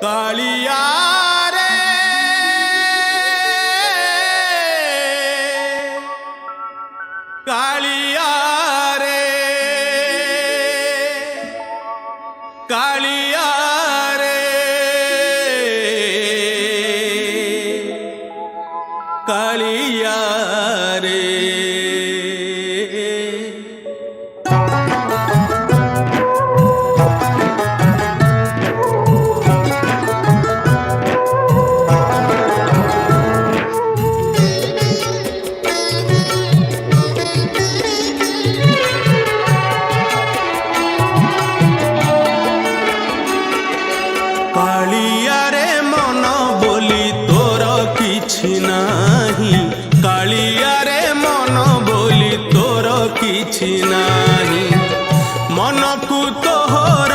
कालिया रे कालिया रे कालिया रे कालिया रे कालिया रे मन बोली तोर किछि नाही कालिया रे मन बोली तोर किछि नाही मन को तोहर